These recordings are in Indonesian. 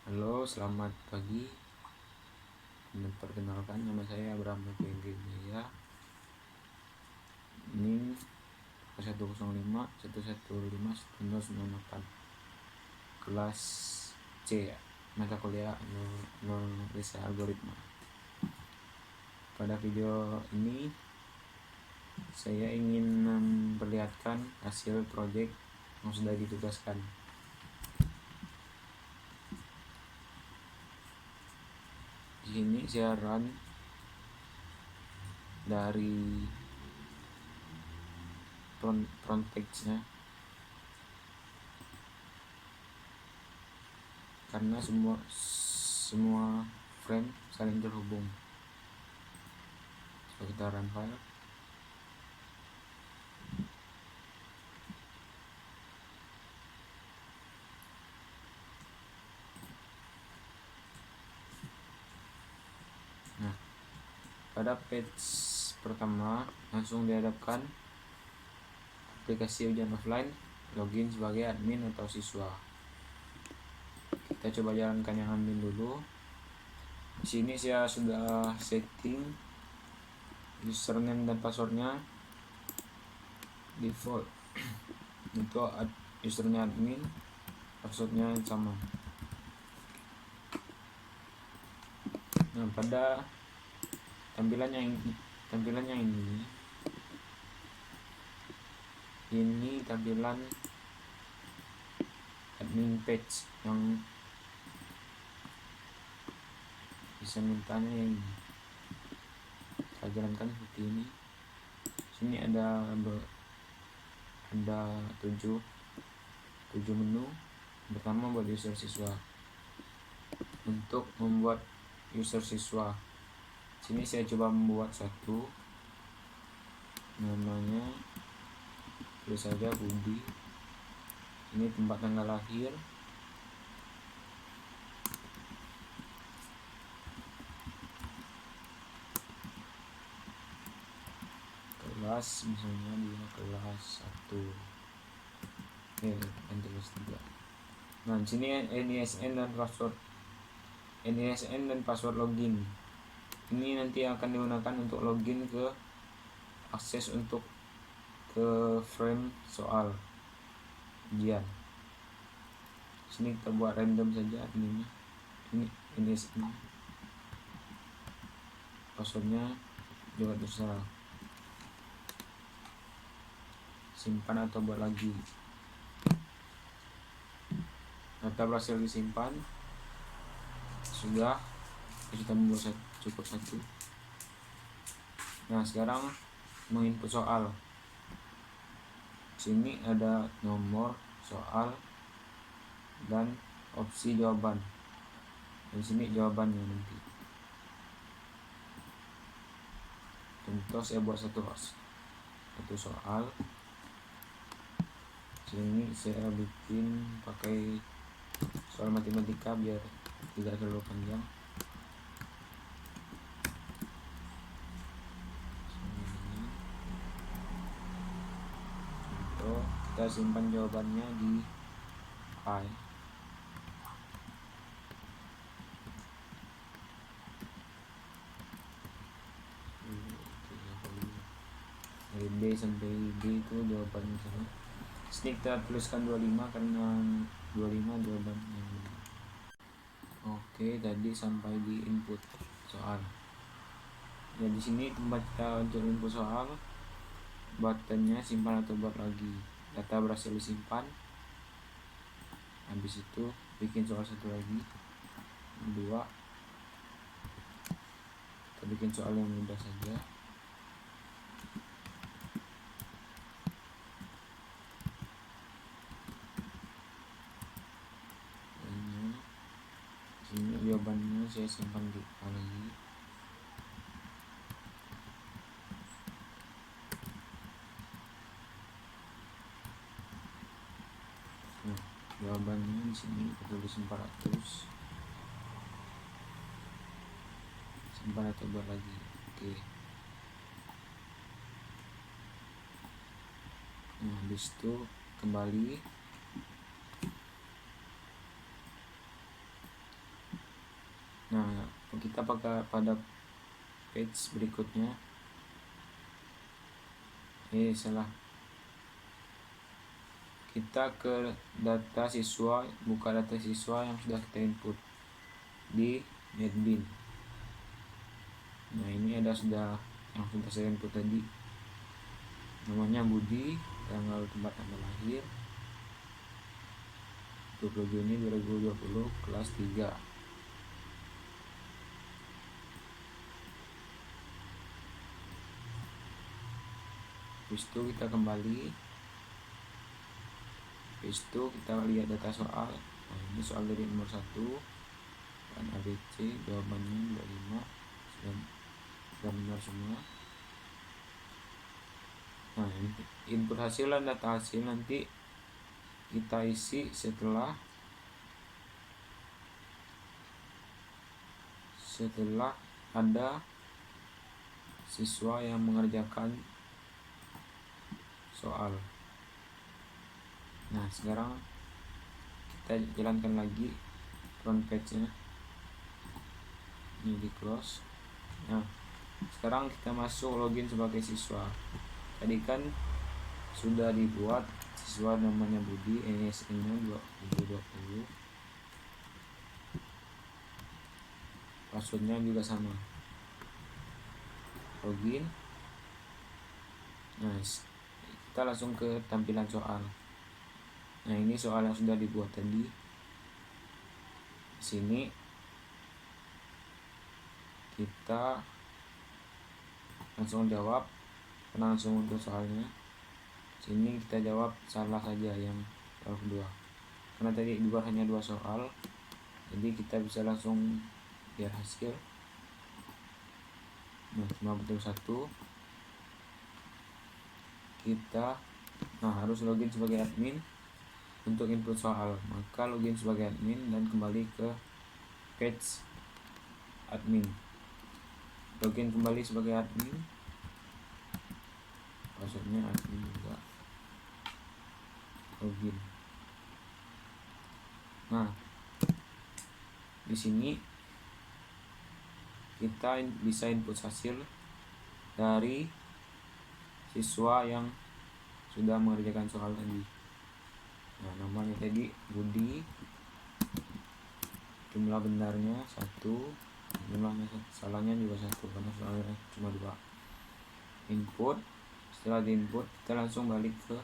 Halo, selamat pagi. Perkenalkan, nama saya Abraham Jaya. Ini 105 115 1998. Kelas C, mata kuliah analisa algoritma. Pada video ini saya ingin memperlihatkan hasil proyek yang sudah ditugaskan. Di sini saya run dari front page-nya karena semua frame saling terhubung. So, kita run file. Nah, pada page pertama langsung dihadapkan aplikasi ujian offline, login sebagai admin atau siswa. Kita coba jalankan yang admin dulu. Di sini saya sudah setting username dan passwordnya default. Untuk username admin, passwordnya sama. Nah, pada tampilannya ini tampilan admin page yang bisa mintanya yang saya jalankan seperti ini. Sini ada 7 menu. Pertama buat user siswa. Untuk membuat user siswa, sini saya coba membuat satu, namanya tulis saja Budi. Ini tempat tanggal lahir, kelas, misalnya dia kelas 1, kelas 3. Nah, di sini NISN dan password login. Ini nanti akan digunakan untuk login ke akses untuk ke frame soal ujian. Sini kita buat random saja ini NISN. Passwordnya juga terserah. Simpan atau buat lagi. Data berhasil disimpan. Sudah membuat cukup satu. Nah, sekarang menginput soal. Sini ada nomor soal dan opsi jawaban. Di sini jawabannya nanti. Contoh saya buat satu soal. Sini saya bikin pakai soal matematika biar tidak terlalu panjang. Contoh, kita simpan jawabannya di file. Dari B sampai D itu jawabannya sama. Sini kita tuliskan 25 karena 25 jawabannya. Oke, tadi sampai di input soal. Ya, di sini tempat kita untuk input soal. Buttonnya simpan atau buat lagi. Data berhasil disimpan. Habis itu bikin soal satu lagi, 2. Kita bikin soal yang mudah saja. Sini jawabannya saya simpan di lagi. Nah, jawabannya di sini kita tulis 400. Simpan atau buat lagi. Oke. Nah, habis itu kembali Nah, kita pada page berikutnya. Salah. Kita ke data siswa, buka data siswa yang sudah kita input di NetBeans. Nah, ini ada yang sudah saya input tadi. Namanya Budi, tanggal tempat tanggal lahir 20 Juni 2020, kelas 3. Habis itu kita kembali. Habis itu kita lihat data soal. Nah, ini soal dari nomor 1 dan ABC, jawabannya 25, sudah benar semua. Nah, input hasil dan data hasil nanti kita isi setelah ada siswa yang mengerjakan soal. Nah, sekarang kita jalankan lagi front page-nya. Ini di close. Nah, sekarang kita masuk login sebagai siswa. Tadi kan sudah dibuat siswa namanya Budi, NISN-nya 2020. Passwordnya juga sama. Login. Nah, kita langsung ke tampilan soal. Nah, ini soal yang sudah dibuat tadi. Di sini kita langsung jawab, langsung untuk soalnya. Sini kita jawab salah saja yang soal kedua. Karena tadi dibuat hanya 2 soal, jadi kita bisa langsung lihat hasil. Nah, cuma betul 1. Kita harus login sebagai admin untuk input soal. Maka login sebagai admin dan kembali ke page admin. Login kembali sebagai admin. Passwordnya admin juga. Login. Nah, di sini kita bisa input hasil dari siswa yang sudah mengerjakan soal tadi. Nah, namanya tadi Budi, jumlah benarnya 1, jumlahnya salahnya juga 1 karena soalnya cuma 2. Input. Setelah diinput, kita langsung balik ke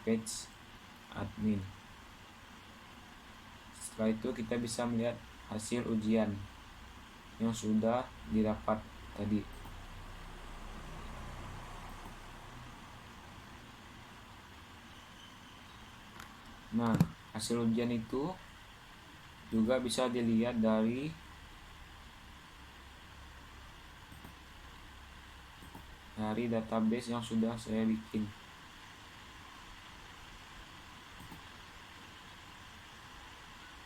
page admin. Setelah itu kita bisa melihat hasil ujian yang sudah didapat tadi. Nah, hasil ujian itu juga bisa dilihat dari database yang sudah saya bikin.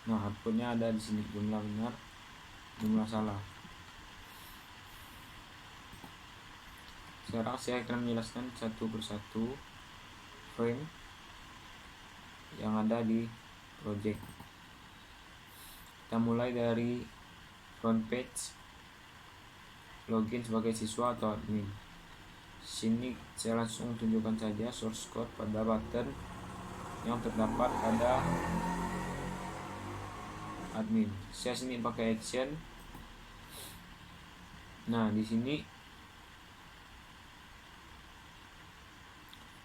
Nah, outputnya ada di sini, jumlah benar, jumlah salah. Sekarang saya akan menjelaskan satu persatu frame yang ada di project. Kita mulai dari front page, login sebagai siswa atau admin. Sini saya langsung tunjukkan saja source code pada button yang terdapat pada admin. Saya sini pakai action. Nah, di sini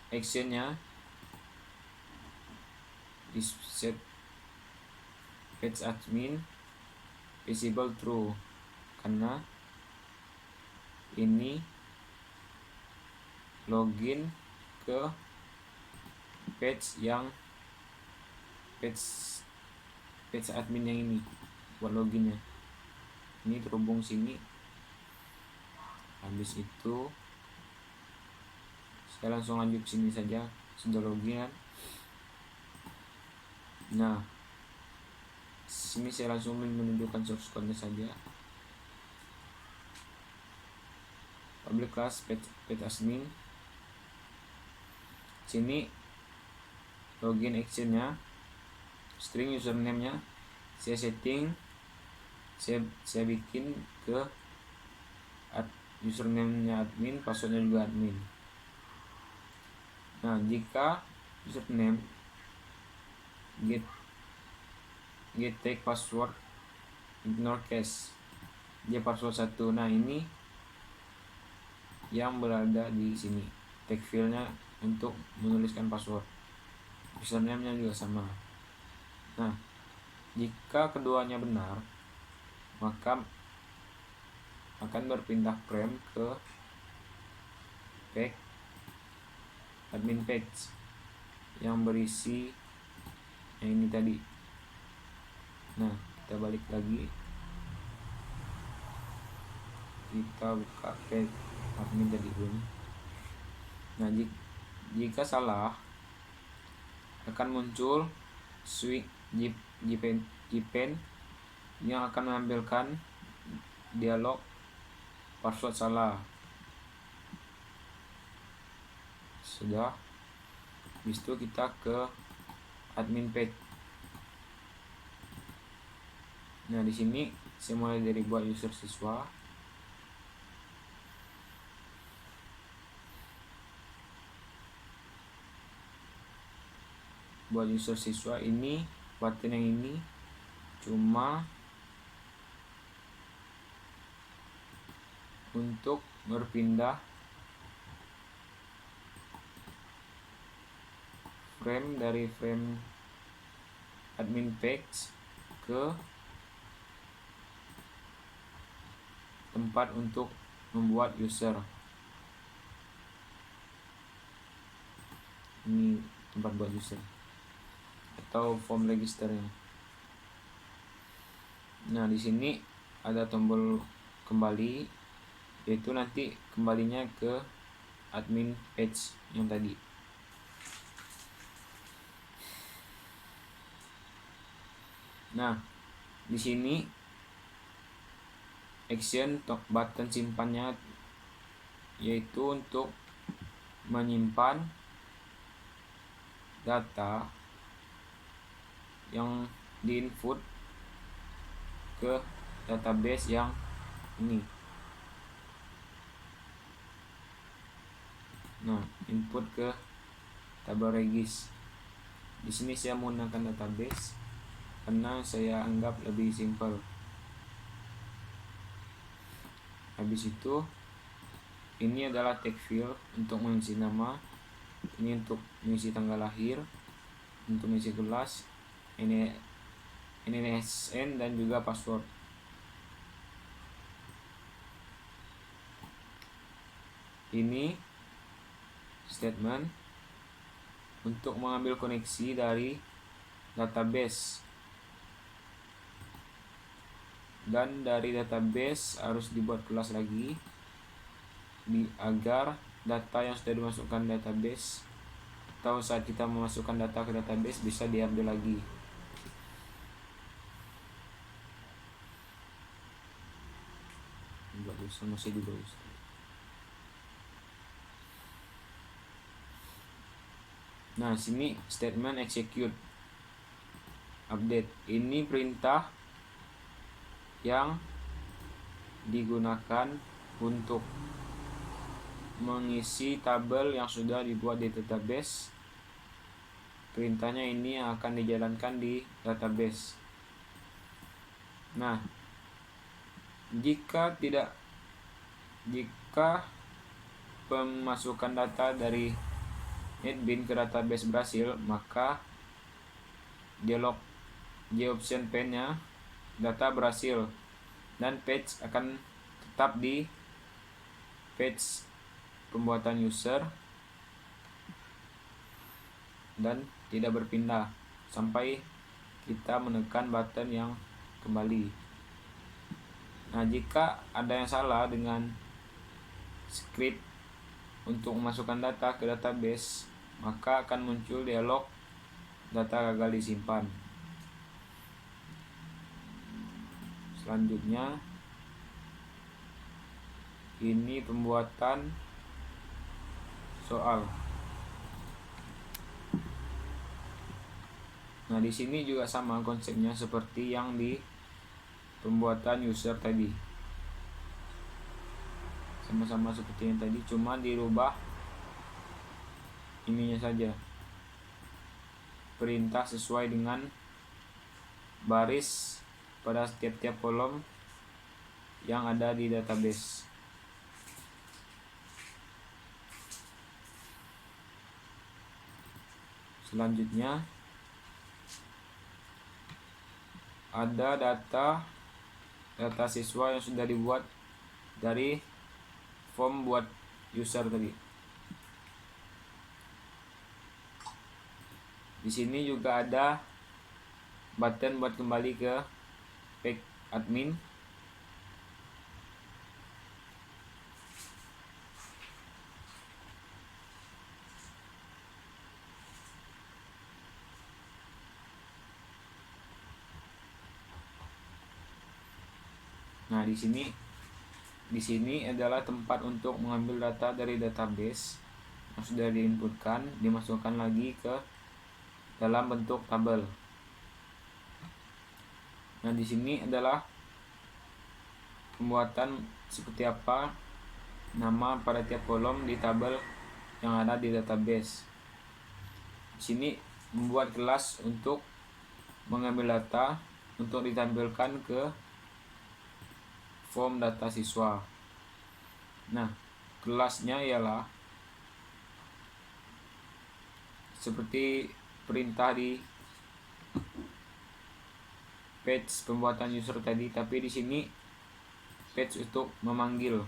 actionnya di set page admin visible true karena ini login ke page admin yang ini buat loginnya. Ini terhubung sini. Habis itu saya langsung lanjut sini saja, sudah login kan. Nah, sini saya langsung menunjukkan source code-nya saja. Public class page admin. Sini login actionnya, string username-nya saya setting saya bikin ke username-nya admin, passwordnya juga admin. Nah, jika username get tag password ignore cache, dia password 1. Nah, ini yang berada di sini tag file-nya untuk menuliskan password. Username-nya juga sama. Nah, jika keduanya benar, maka akan berpindah frame ke page admin page yang berisi yang ini tadi. Nah, kita balik lagi, kita buka page admin tadi dulu. Nah, jika salah akan muncul switch JPen yang akan menampilkan dialog password salah. Sudah, habis itu kita ke admin page. Nah, di sini saya mulai dari buat user siswa. Buat user siswa ini, button yang ini cuma untuk berpindah frame dari frame admin page ke tempat untuk membuat user. Ini tempat buat user atau form registernya. Nah, di sini ada tombol kembali, yaitu nanti kembalinya ke admin page yang tadi. Nah, di sini action button simpannya yaitu untuk menyimpan data yang diinput ke database yang ini. Nah, input ke tabel regis. Di sini saya menggunakan database karena saya anggap lebih simpel. Habis itu, ini adalah tag field untuk mengisi nama, ini untuk mengisi tanggal lahir, untuk mengisi kelas, ini NSN dan juga password. Ini statement untuk mengambil koneksi dari database, dan dari database harus dibuat kelas lagi agar data yang sudah dimasukkan database atau saat kita memasukkan data ke database bisa diambil lagi. Masih juga bisa. Nah, sini statement execute update, ini perintah yang digunakan untuk mengisi tabel yang sudah dibuat di database. Perintahnya ini yang akan dijalankan di database. Nah, jika pemasukan data dari admin ke database berhasil, maka dialog option pane-nya data berhasil dan page akan tetap di page pembuatan user dan tidak berpindah sampai kita menekan button yang kembali. Nah, jika ada yang salah dengan script untuk memasukkan data ke database, maka akan muncul dialog data gagal disimpan. Selanjutnya, ini pembuatan soal. Nah, di sini juga sama konsepnya seperti yang di pembuatan user tadi, sama-sama seperti yang tadi, cuma dirubah ininya saja, perintah sesuai dengan baris pada setiap kolom yang ada di database. Selanjutnya ada data siswa yang sudah dibuat dari form buat user tadi. Di sini juga ada button buat kembali ke page admin. Nah, di sini adalah tempat untuk mengambil data dari database yang sudah diinputkan, dimasukkan lagi ke dalam bentuk tabel. Nah, di sini adalah pembuatan seperti apa nama pada tiap kolom di tabel yang ada di database. Di sini membuat kelas untuk mengambil data untuk ditampilkan ke form data siswa. Nah, kelasnya ialah seperti perintah di page pembuatan user tadi, tapi di sini page untuk memanggil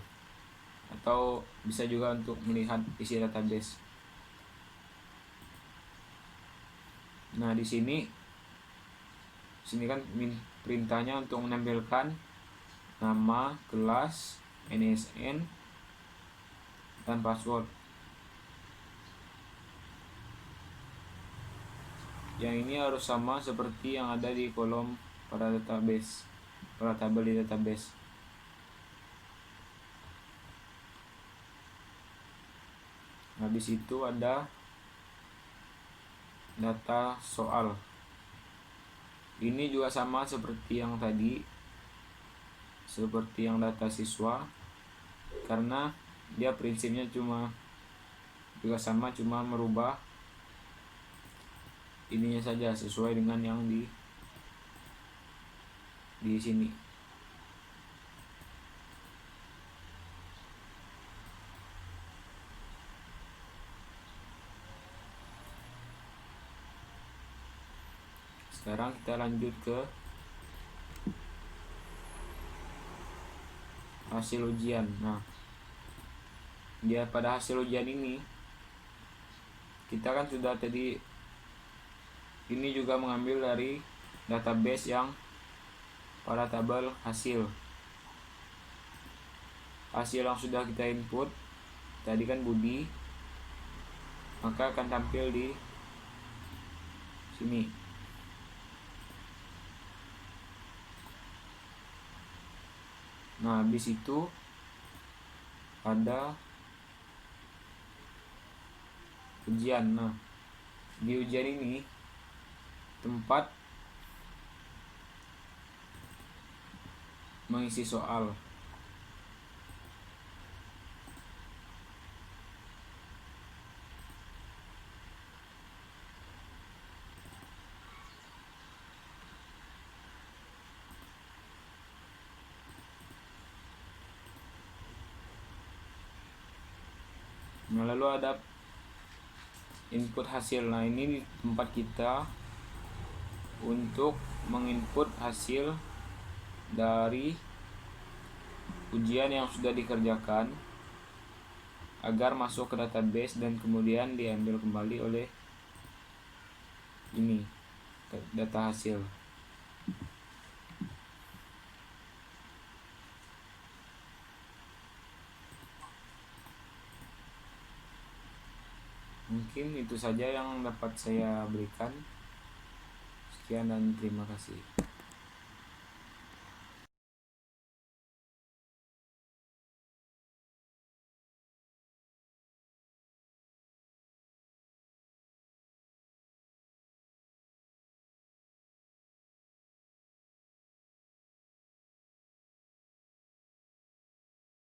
atau bisa juga untuk melihat isi database. Nah, di sini kan perintahnya untuk menampilkan nama, kelas, NSN, dan password. Yang ini harus sama seperti yang ada di kolom pada database, pada tabel di database. Habis itu ada data soal. Ini juga sama seperti yang tadi, seperti yang data siswa, karena dia prinsipnya juga sama, cuma merubah ininya saja sesuai dengan yang di sini. Sekarang kita lanjut ke hasil ujian. Nah, dia pada hasil ujian ini kita kan sudah tadi ini juga mengambil dari database yang pada tabel hasil yang sudah kita input tadi kan Budi, maka akan tampil di sini. Nah, habis itu ada ujian. Nah, di ujian ini tempat mengisi soal. Nah, lalu ada input hasil. Nah, ini di tempat kita untuk menginput hasil dari ujian yang sudah dikerjakan agar masuk ke database dan kemudian diambil kembali oleh ini data hasil. Mungkin itu saja yang dapat saya berikan. Sekian dan terima kasih.